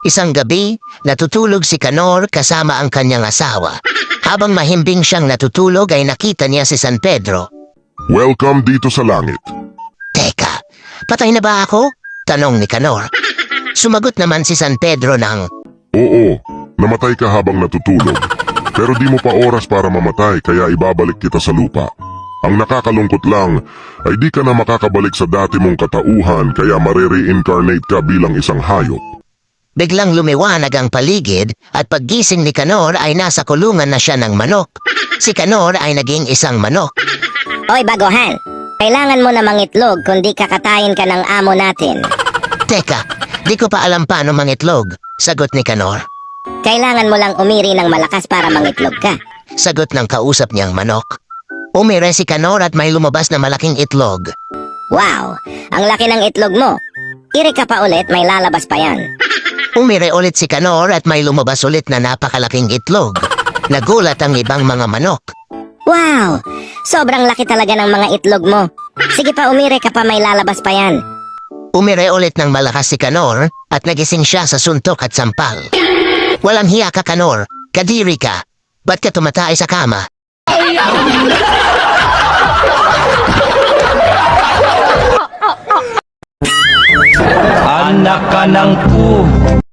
Isang gabi, natutulog si Canor kasama ang kanyang asawa. Habang mahimbing siyang natutulog ay nakita niya si San Pedro. Welcome dito sa langit. Teka, patay na ba ako? Tanong ni Canor. Sumagot naman si San Pedro ng, Oo, namatay ka habang natutulog. Pero di mo pa oras para mamatay kaya ibabalik kita sa lupa. Ang nakakalungkot lang ay di ka na makakabalik sa dati mong katauhan kaya marere-incarnate ka bilang isang hayop. Biglang lumiwanag ang paligid at paggising ni Canor ay nasa kulungan na siya ng manok. Si Canor ay naging isang manok. Oy baguhan, kailangan mo na mangitlog kundi kakatayin ka ng amo natin. Teka, di ko pa alam paano mangitlog, sagot ni Canor. Kailangan mo lang umiri ng malakas para mangitlog ka. Sagot ng kausap niyang manok. Umire si Canor at may lumabas na malaking itlog. Wow, ang laki ng itlog mo. Iri ka pa ulit, may lalabas pa yan. Umire ulit si Canor at may lumabas ulit na napakalaking itlog. Nagulat ang ibang mga manok. Wow, sobrang laki talaga ng mga itlog mo. Sige pa, umiri ka pa, may lalabas pa yan. Umire ulit ng malakas si Canor at nagising siya sa suntok at sampal. Walang hiya ka, Canor. Kadiri ka. Ba't ka tumatay sa kama?